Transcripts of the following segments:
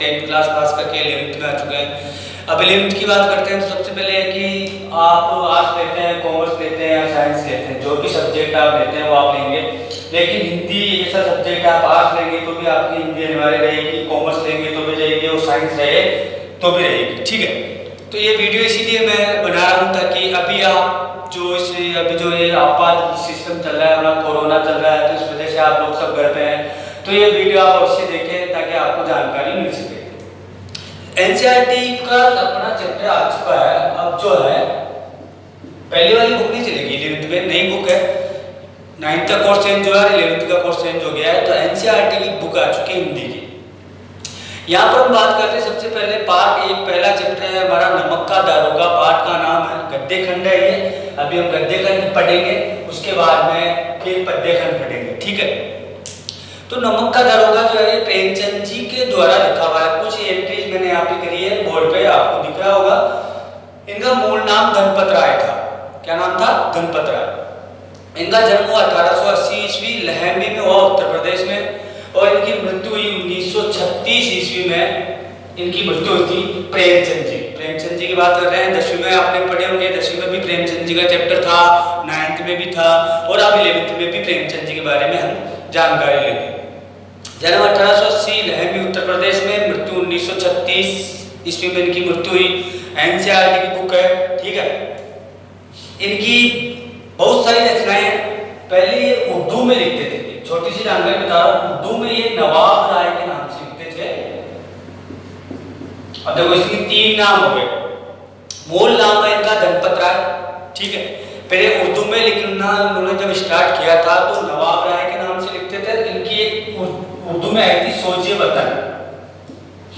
10th class pass करके 11th में आ चुके हैं। अब 11th की बात करते हैं तो सबसे पहले है कि आप आर्ट्स लेते हैं, कॉमर्स लेते हैं या साइंस लेते हैं, जो भी सब्जेक्ट आप लेते हैं वो आप लेंगे। लेकिन हिंदी ऐसा सब्जेक्ट आप आर्ट्स लेंगे तो भी आपकी हिंदी अनिवार्य रहेगी, कॉमर्स लेंगे तो भी रहेगी और साइंस रहे तो भी रहेगी। ठीक है, तो ये वीडियो इसीलिए मैं बना रहा हूँ ताकि अभी आप अभी जो ये आपात सिस्टम चल रहा है, अपना कोरोना चल रहा है, तो इस वजह से आप लोग सब घर पे हैं, तो ये वीडियो आप अवश्य देखें ताकि आपको जानकारी मिल सके। एनसीईआरटी का अपना चैप्टर आ चुका है। अब जो है पहली वाली बुक नहीं चलेगी, 11th में नई बुक है। 9th का कोर्स चेंज हुआ है, 11th का कोर्स चेंज हो गया है, तो एनसीईआरटी की बुक आ चुकी है हिंदी की। यहाँ पर हम बात करते हैं सबसे पहले पार्ट 1, पहला चैप्टर है हमारा नमक का दारोगा। पार्ट का नाम है गद्य खंड है ये। अभी हम गद्य खंड पढ़ेंगे, उसके बाद में फिर पद्य खंड पढ़ेंगे। ठीक है, तो नमक का दारोगा जो है ये प्रेमचंद जी के द्वारा लिखा हुआ है। कुछ एंट्रीज मैंने यहाँ पे करी है, बोर्ड पे आपको दिख रहा होगा। इनका मूल नाम गणपत राय था। क्या नाम था? गणपत राय। इनका जन्म हुआ 1880 ईस्वी लहंबी में हुआ, उत्तर प्रदेश में, और इनकी मृत्यु हुई 1936 ईस्वी में। इनकी मृत्यु हुई थी प्रेमचंद जी। प्रेमचंद जी की बात कर रहे हैं। 10वीं में आपने पढ़े होंगे, 10वीं में भी प्रेमचंद जी का चैप्टर था, 9th में भी था, और अब 11th में भी प्रेमचंद जी के बारे में हम जानकारी लेंगे। जन्म 1880 लहंबी उत्तर प्रदेश में, मृत्यु 1936 ईस्वी में इनकी मृत्यु हुई। एनसीईआरटी की बुक है। ठीक है, इनकी बहुत सारी रचनाएं हैं। पहले ये उर्दू में लिखते थे, छोटी सी जानकारी बता रहा हूं, उर्दू में ये नवाब राय के नाम से लिखते थे। अब देखो इसके 3 नाम हो गए। मूल नाम है इनका गणपत राय। ठीक है, पहले उर्दू में लिखना उन्होंने जब स्टार्ट किया था तो नवाब राय के नाम से लिखते थे। इनकी एक उर्दू में आई थी सोचिए वतन।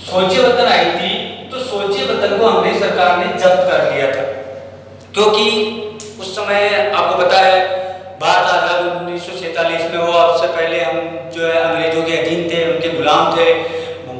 सोचिए वतन आई थी, तो सोचिए वतन को अंग्रेज सरकार ने जब्त कर लिया था, क्योंकि उस समय आपको पता है भारत आजाद 1947 में हुआ। उससे पहले हम जो है अंग्रेजों के अधीन थे, उनके गुलाम थे।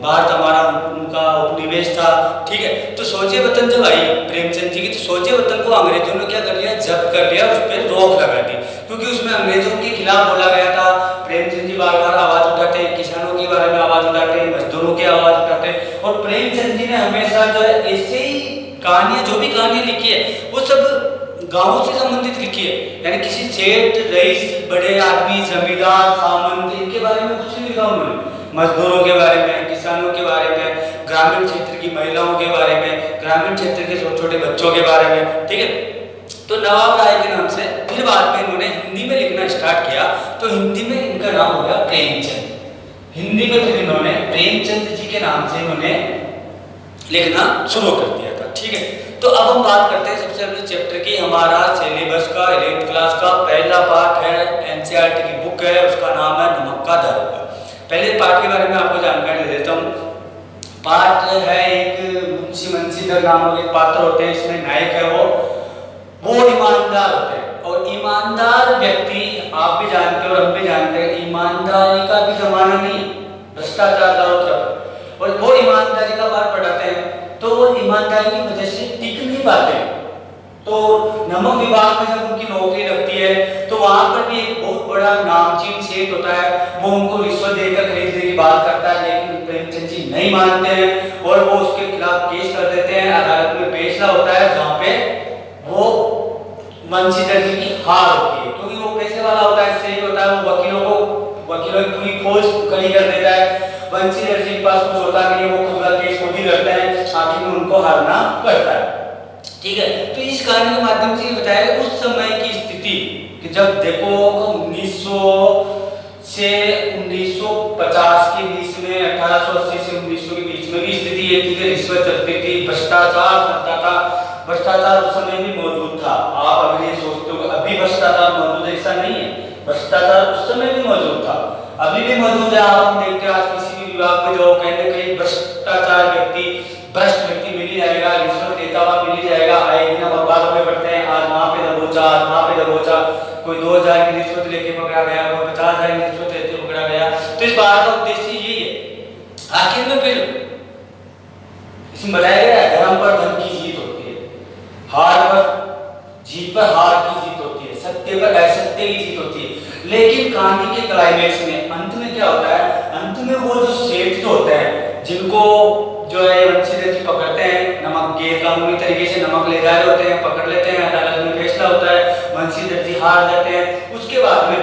भारत हमारा उनका उपनिवेश था। ठीक है, तो सोचिए वतन जब आई प्रेमचंद जी की, तो सोचिए वतन को अंग्रेजों ने क्या कर लिया? जब्त कर लिया, उस पर रोक लगा दी, क्योंकि उसमें अंग्रेजों के खिलाफ बोला गया था। प्रेमचंद जी बार बार आवाज उठाते, किसानों के बारे में आवाज उठाते, मजदूरों की आवाज उठाते, और प्रेमचंद जी ने हमेशा जो है ऐसे ही कहानियां, जो भी कहानियां लिखी है वो सब गांवों से संबंधित लिखी है। यानी किसी सेठ, रईस, बड़े आदमी, जमींदार, सामंत, इनके बारे में कुछ नहीं लिखा उन्होंने। मजदूरों के बारे में, किसानों के बारे में, ग्रामीण क्षेत्र की महिलाओं के बारे में, ग्रामीण क्षेत्र के छोटे छोटे बच्चों के बारे में। ठीक है, तो नवाब राय के नाम से फिर बाद में इन्होंने हिंदी में लिखना स्टार्ट किया, तो हिंदी में इनका नाम हो गया प्रेमचंद। हिंदी में फिर इन्होंने प्रेमचंद जी के नाम से इन्होंने लिखना शुरू कर दिया था। ठीक है, तो अब हम बात करते हैं सबसे पहले चैप्टर की। हमारा सिलेबस का 11th क्लास का पहला पार्ट है, एनसीईआरटी की बुक है, उसका नाम है नमक का दारोगा। पहले पार्ट के बारे में आपको जानकारी दे देता हूँ। पार्ट है एक मुंशी बंसीधर नामक एक पात्र होते हैं, इसमें नायक है वो ईमानदार होते हैं। और ईमानदार व्यक्ति आप भी जानते हो और हम भी जानते हैं, ईमानदारी का भी जमाना नहीं, भ्रष्टाचार चारों तरफ, और वो ईमानदारी का बार पढ़ाते हैं, तो वो ईमानदारी की वजह से टिक नहीं पाते। तो नमक विभाग में जब उनकी नौकरी लगती है तो वहां पर भी एक बहुत बड़ा नामचीन सेठ होता है, वो उनको रिश्वत देकर खरीदने की बात करता है, लेकिन प्रेमचंद जी नहीं मानते हैं और वो उसके खिलाफ केस कर देते हैं। अदालत में फैसला होता है जहाँ पे वो बंसीधर जी की हार होती है, क्योंकि वो पैसे वाला होता है, सेठ होता है, वो वकीलों की पूरी फौज खड़ी कर देता है। बंसीधर जी के पास कुछ होता नहीं है, वो खुद का केस खुद ही लड़ता है, आखिर में उनको हारना पड़ता है। ठीक है, तो इस कहानी के माध्यम से ये बताया उस समय की स्थिति कि जब देखो 1900 से 1950 के बीच में, 1880 से 1900 के बीच में भी स्थिति ये थी कि रिश्वत चलती थी, भ्रष्टाचार चलता था। भ्रष्टाचार उस समय भी मौजूद था। आप अगर ये सोचते हो अभी भ्रष्टाचार मौजूद है, ऐसा नहीं है। भ्रष्टाचार उस समय भी मौजूद था, अभी भी मौजूद है। आप देखते हैं आज किसी भी विभाग में जाओ, कहीं ना कहीं भ्रष्टाचार भ्रष्ट व्यक्ति मिल ही जाएगा, रिश्वत देता हुआ मिल ही जाएगा। आए दिन हम अखबारों में पढ़ते हैं, आज वहाँ पे दबोचा, आज वहाँ पे दबोचा, कोई 2000 की रिश्वत लेके पकड़ा गया, कोई 50,000 की रिश्वत लेके पकड़ा गया। तो इस बात का उद्देश्य यही है। आखिर में फिर इसमें बताया गया है धर्म पर धन की जीत होती है, हार पर जीत पर हार की जीत होती है, सत्य पर असत्य की जीत होती है। लेकिन कहानी के क्लाइमेक्स में अंत में क्या होता है? अंत में वो जो सेठ जो होता है, जिनको जो है वंशीधर जी पकड़ते हैं, नमक गैर कानूनी तरीके से नमक ले जा रहे होते हैं, पकड़ लेते हैं, अदालत में फैसला होता है, वंशीधर जी हार जाते हैं। उसके बाद में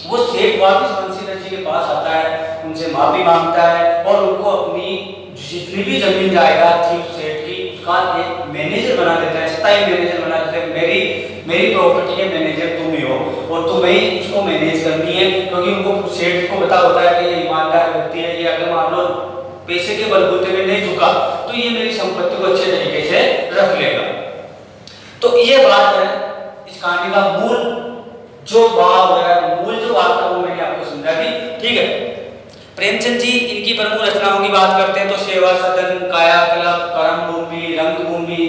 वो सेठ वापस वंशीधर जी के पास आता है, उनसे माफी मांगता है और उनको अपनी जितनी भी जमीन जायदाद थी उस सेठ की उसका एक मैनेजर बना देता है, स्थायी मैनेजर बना देता है। मेरी प्रॉपर्टी के मैनेजर तुम ही हो और तुम्हें ही उसको मैनेज करनी है, क्योंकि उनको सेठ को पता होता है कि ये ईमानदार व्यक्ति है, ये अगर मान लो पैसे के बलबूते में नहीं झुका तो ये मेरी संपत्ति को अच्छे तरीके से रख लेगा। तो ये बात है इस कहानी का मूल जो भाव है, मूल जो बात है वो मैंने आपको समझा दी। ठीक है, प्रेमचंद जी इनकी प्रमुख रचनाओं की बात करते हैं तो सेवा सदन, कायाकल्प, कर्म भूमि, रंग भूमि,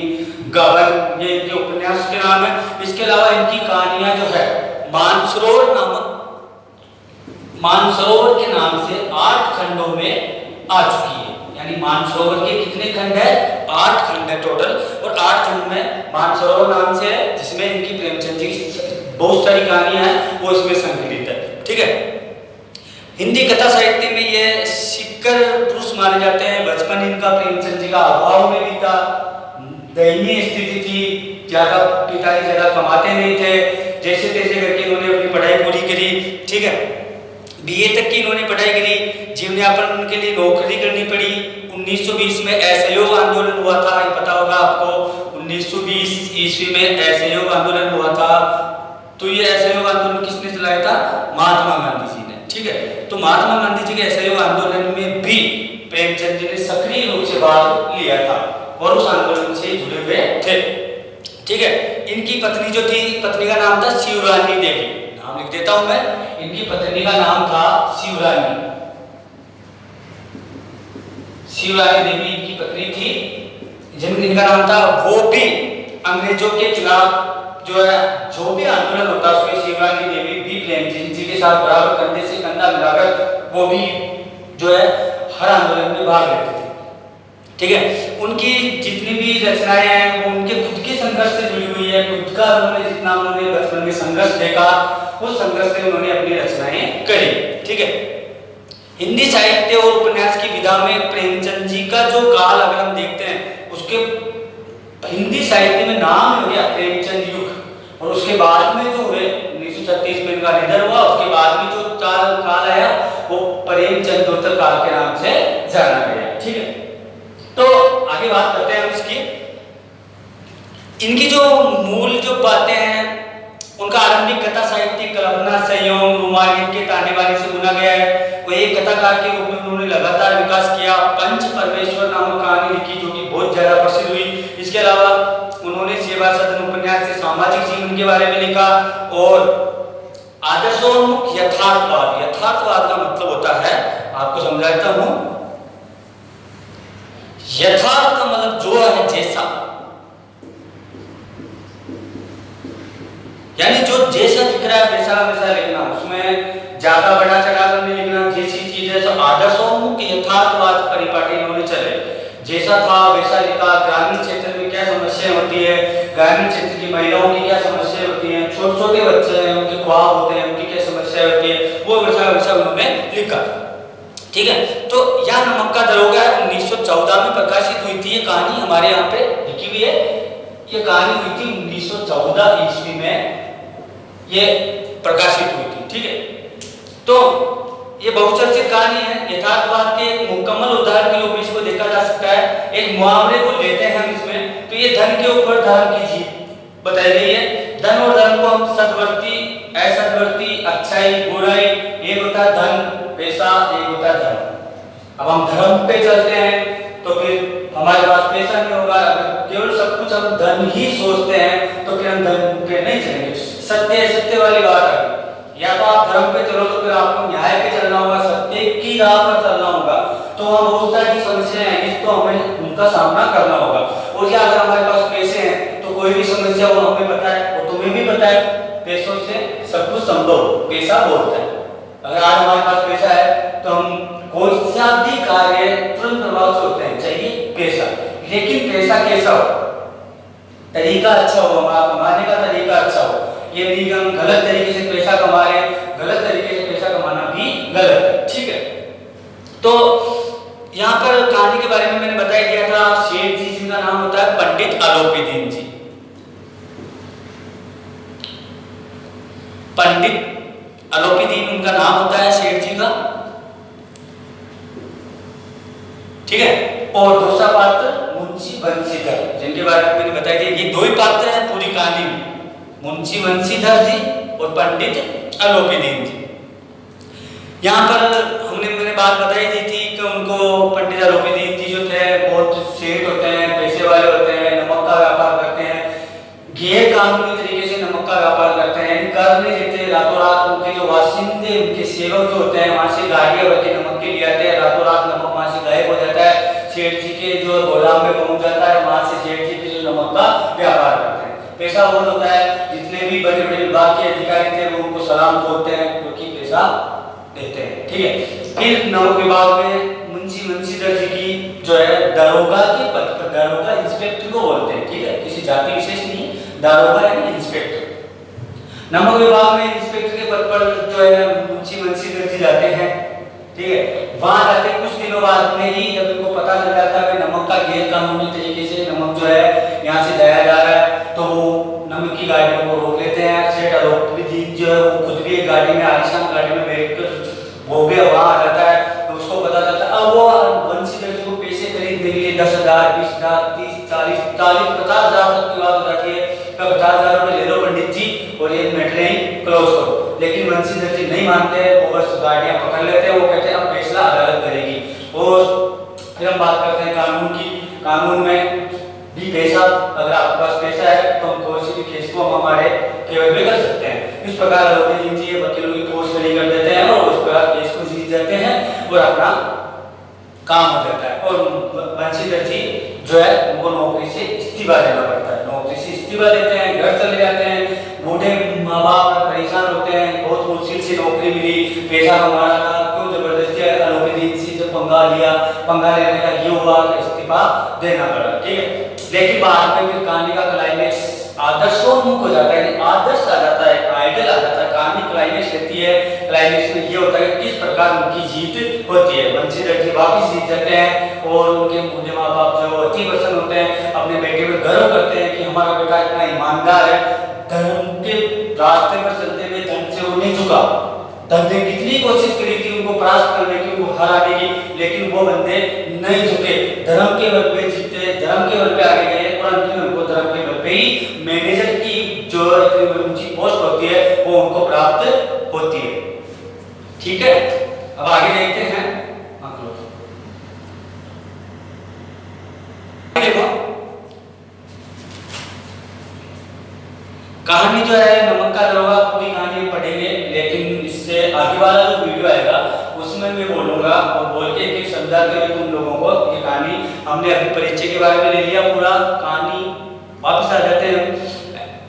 गबन, ये जो उपन्यास के नाम है। इसके अलावा इनकी कहानियां जो है मानसरोवर के नाम से 8 खंडों में आ चुकी है। यानी मानसरोवर के कितने खंड है? 8 खंड है टोटल, और 8 खंड में मानसरोवर नाम से है, जिसमें इनकी प्रेमचंद जी की बहुत सारी कहानियां हैं वो इसमें संकलित है। ठीक है, हिंदी कथा साहित्य में ये शिक्कर पुरुष माने जाते हैं। बचपन इनका प्रेमचंद जी का अभाव में भी था, दयनीय स्थिति थी, ज्यादा पिताजी ज्यादा कमाते नहीं थे, जैसे तैसे करके इन्होंने अपनी पढ़ाई पूरी करी। ठीक है, बीए तक की इन्होंने पढ़ाई करी, जीवन यापन उनके लिए नौकरी करनी पड़ी। 1920 में असहयोग आंदोलन हुआ था, ये पता होगा आपको। 1920 ईस्वी में असहयोग आंदोलन हुआ था। तो ये असहयोग आंदोलन किसने चलाया था? महात्मा गांधी जी ने। ठीक है, तो महात्मा गांधी जी के असहयोग आंदोलन में भी प्रेमचंद जी ने सक्रिय रूप से भाग लिया था और उस आंदोलन से जुड़े हुए थे। ठीक है, इनकी पत्नी जो थी, पत्नी का नाम था शिवरानी देवी, नाम लिख देता हूं मैं। इनकी पत्नी का नाम था शिवरानी देवी इनकी पत्नी थी, जिनका नाम था। वो भी अंग्रेजों के खिलाफ जो है जो भी आंदोलन होता है उसमें शिवरानी देवी भी प्रेमचंद जी के साथ बराबर कंधे से कंधा मिलाकर वो भी जो है हर आंदोलन में भाग लेते थे। ठीक है, उनकी जितनी भी रचनाएं हैं वो उनके खुद के संघर्ष से जुड़ी हुई है। खुद का उन्होंने जितना उन्होंने बचपन में संघर्ष देखा उस संघर्ष से उन्होंने अपनी रचनाएं करी। ठीक है, हिंदी साहित्य और उपन्यास की विधा में प्रेमचंद जी का जो काल अगर हम देखते हैं, उसके हिंदी साहित्य में नाम हो गया प्रेमचंद युग, और उसके बाद में जो हुए 1936 में इनका निधन हुआ, उसके बाद में जो काल आया वो प्रेमचंदोत्तर काल के नाम से जाना गया। ठीक है, तो आगे बात करते हैं इसकी। इनकी जो मूल जो बातें हैं, उनका आरंभिक कथा साहित्य कल्पना, संयोग, रोमांच के ताने बाने से बुना गया है। वो एक कथाकार के रूप में उन्होंने लगातार विकास किया। पंच परमेश्वर नामक कहानी लिखी जो कि बहुत ज्यादा प्रसिद्ध हुई। इसके अलावा उन्होंने सेवा सदन उपन्यास से सामाजिक जीवन के बारे में लिखा, और आदर्शोन्मुख यथार्थवाद का मतलब होता है, आपको समझाता हूं, यथार्थ का मतलब जो है जैसा, यानी जो जैसा दिख रहा है वैसा वैसा लिखना, उसमें ज्यादा बड़ा चढ़ाकर नहीं लिखना। जैसी चीज है, तो आदर्शोन्मुख यथार्थवाद परिपाटी इन्होंने चले, जैसा था वैसा लिखा। ग्रामीण क्षेत्र में क्या समस्याएं होती है, ग्रामीण क्षेत्र की महिलाओं की क्या समस्याएं होती हैं, छोटे छोटे बच्चे हैं उनके ख्वाब होते हैं, उनकी क्या समस्याएं होती है, वो वैसा वैसा उन्होंने लिखा। ठीक है, तो यह नमक का दरोगा 1914 में प्रकाशित हुई थी। ये कहानी हमारे यहाँ पे लिखी हुई है। ये कहानी हुई थी 1914 ईस्वी में ये प्रकाशित हुई थी। ठीक है, तो ये बहुचर्चित कहानी है। यथार्थवाद के एक मुकम्मल उदाहरण के रूप में इसको देखा जा सकता है। एक मुहावरे को लेते हैं हम इसमें, तो ये धन के ऊपर धर्म की जीत बताई गई है। धन और धर्म को हम सद्वर्ती, असद्वर्ती, अच्छाई, बुराई, एक होता है धन, पैसा, एक होता है धर्म। अब हम धर्म पे चलते हैं तो फिर हमारे पास पैसा नहीं होगा। अगर केवल सब कुछ हम धर्म ही सोचते हैं तो फिर हम धर्म पे नहीं चलेंगे। सत्य वाली बात आ गई। या तो आप धर्म पे चलो तो फिर आपको न्याय पे चलना होगा, सत्य की राह पर चलना होगा। तो वहाँ बहुत सारी समस्याएं हैं जिसको हमें उनका सामना करना होगा। और क्या अगर हमारे पास पैसे हैं तो कोई भी समस्या वो हमें पता है, और तुम्हें भी पता है, पैसों से सब कुछ संभव, पैसा बोलता है। अगर आज हमारे पास पैसा है तो हम कोई सा भी कार्य तुरंत प्रभाव से होते हैं, चाहिए पैसा। लेकिन पैसा कैसा हो, तरीका अच्छा हो, कमाने का तरीका अच्छा हो। ये नहीं कि हम गलत तरीके से पैसा कमा रहे हैं, गलत तरीके से पैसा कमाना भी गलत है। ठीक है, तो यहाँ पर बारे में मैंने बता दिया था, सेठ जी जिनका नाम होता है पंडित आलोपीदीन जी। पंडित आलोपीदीन उनका नाम होता है सेठ जी का, ठीक है। और दूसरा पात्र मुंशी बंसीधर, जिनके बारे में मैंने बताया कि ये दो ही पात्र हैं पूरी कहानी में, मुंशी बंसीधर जी और पंडित आलोपीदीन जी। यहाँ पर मैंने बात बताई दी थी कि उनको पंडित आलोपीदीन जी जो थे बहुत सेठ होते हैं, पैसे वाले होते हैं, नमक का व्यापार करते हैं, गैर कानूनी तरीके से नमक का व्यापार करते हैं, कर नहीं देते। रातों रात उनके जो वासिंदे, उनके सेवक जो होते हैं वहां से गाड़ियां भर के नमक के लिए आते हैं, रातों रात नमक वहां से गायब हो जाता है, सेठ जी के जो गोदाम में पहुंच जाता है, वहां से सेठ जी के जो नमक का व्यापार करते हैं। पैसा बहुत होता है, जितने भी बड़े बड़े विभाग के अधिकारी थे वो उनको सलाम बोलते हैं क्योंकि पैसा देते हैं, ठीक है। फिर नमक विभाग में मुंशी बंसीधर जी की जो है दारोगा के पद पर, दारोगा इंस्पेक्टर को बोलते हैं, ठीक है, किसी जाति विशेष नहीं है, दारोगा यानी इंस्पेक्टर। नमक विभाग में इंस्पेक्टर के पद पर जो है मुंशी बंसीधर जी जाते हैं, ठीक है। वहां जाते कुछ दिनों बाद में ही जब इनको पता लग जाता है कि नमक का गैर कानूनी तरीके से नमक जो है यहाँ से लाया जा रहा है, तो वो नमक की गाड़ियों को रोक लेते हैं। सेठ आलोपीदीन जो है वो खुद भी एक गाड़ी में, आलीशान गाड़ी में बैठकर वो भी वहां आ जाता है, तो उसको पता चलता है। अब वो बंसीधर जी को पैसे खरीदने के लिए 10,000, 20,000, 30, 40, 40, 50,000 तक की बात हो जाती है। 50,000 रुपए ले लो पंडित जी और ये मैटर क्लोज करो, लेकिन बंसीधर जी नहीं मानते, वो बस गाड़ियां पकड़ लेते हैं। वो कहते हैं अब फैसला अदालत करेगी। और फिर हम बात करते हैं कानून की। कानून में भी पैसा, अगर आपके पास पैसा है तो हम कोई भी केस को हम हमारे केवल में कर सकते हैं। इस प्रकार आलोपीदीन जी वकीलों की कोर्स खड़ी कर देते हैं और उस प्रकार केस को जीत जाते हैं और अपना काम हो जाता है। और बंसीधर जी जो है उनको नौकरी से इस्तीफा देना पड़ता है, नौकरी से इस्तीफा देते हैं, घर चले जाते हैं। बूढ़े माँ बाप परेशान होते हैं, बहुत मुश्किल से नौकरी मिली, पैसा कमाना था, क्यों जबरदस्ती आलोपीदीन जी से पंगा लिया, पंगा लेने का ये हुआ कि इस्तीफा देना पड़ा, ठीक है। लेकिन बाद में फिर कहानी का क्लाइमेक्स आदर्शोन्मुख हो जाता है, आदर्श आ जाता है, आइडियल आ जाता है, कहानी क्लाइमेक्स रहती है। क्लाइमेक्स में ये होता है कि किस प्रकार उनकी जीत होती है। बंसीधर जी वापिस जीत जाते हैं और उनके बूढ़े माँ बाप जो अति प्रसन्न होते हैं, अपने बेटे पर गर्व करते हैं कि हमारा बेटा इतना ईमानदार है, धर्म के रास्ते पर चलते हुए धर्म से वो नहीं झुका। धर्म ने कितनी कोशिश करी थी उनको परास्त करने की, उनको हराने की, लेकिन वो बंदे नहीं झुके, धर्म के बल पे जीते, धर्म के बल पे आगे गए और अंत में उनको धर्म के बल पे ही मैनेजर की जो इतनी ऊंची पोस्ट होती है वो उनको प्राप्त होती है, ठीक है। अब आगे देखते हैं। देखो कहानी जो है नमक का दरोगा, पूरी कहानी पढ़ेंगे, लेकिन इससे आगे वाला जो वीडियो आएगा उसमें मैं बोलूंगा और बोल के एक समझा कर तुम लोगों को ये कहानी हमने अभी परिचय के बारे में ले लिया पूरा। कहानी वापस आ जाते हैं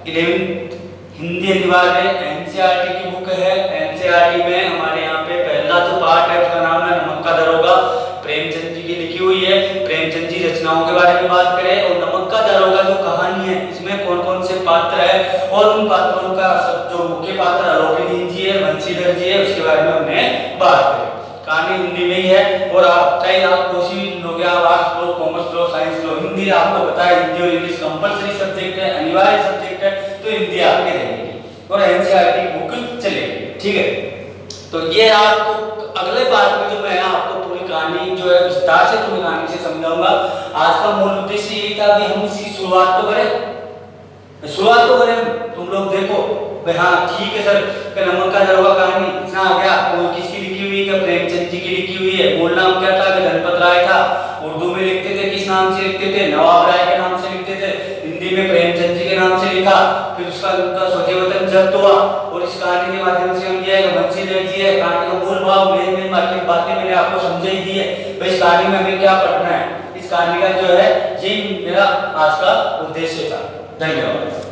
11th हिंदी अनिवार्य एनसीईआरटी की बुक है। एनसीईआरटी में हमारे यहाँ पे पहला जो पार्ट है उसका नाम है नमक का दरोगा, प्रेमचंद जी की लिखी हुई है। प्रेमचंद जी रचनाओं के बारे में बात करें और नमक का दरोगा जो कहानी है इसमें कौन कौन से पात्र है और उन पात्रों का जो मुख्य पात्र आलोपीदीन जी है, बंसीधर जी है, उसके बारे में हमने बात करी। कहानी हिंदी में ही है और आप चाहे आप कोई भी लोग, आप आर्ट्स लो, कॉमर्स लो, साइंस लो, हिंदी आपको पता है, हिंदी और इंग्लिश कंपलसरी सब्जेक्ट है, अनिवार्य सब्जेक्ट है, तो हिंदी आपके रहेगी और एनसीईआरटी बुक चलेगी, ठीक है। तो ये आपको अगले पार्ट में जो मैं आपको पूरी कहानी जो है विस्तार से तुम्हें कहानी से समझाऊंगा। आज का मूल उद्देश्य यही था कि हम इसकी शुरुआत तो करें, तुम लोग देखो भाई, हाँ ठीक है सर, नमक का दरोगा कहानी इतना आ गया, वो किसकी लिखी हुई है? प्रेमचंद जी की लिखी हुई है। मूल नाम क्या था? धनपत राय था। उर्दू में लिखते थे किस नाम से लिखते थे? नवाब राय के नाम से लिखते थे। हिंदी में प्रेमचंद जी के नाम से लिखा। फिर उसका उनका स्वदेह वतन जब्त हुआ और इस कहानी के माध्यम से हम ये बंसीधर जी है, कहानी का मूल भाव मेन बातें मैंने आपको समझाई दी है। भाई इस कहानी में हमें क्या पढ़ना है, इस कहानी का जो है ये मेरा आज का उद्देश्य था। धन्यवाद।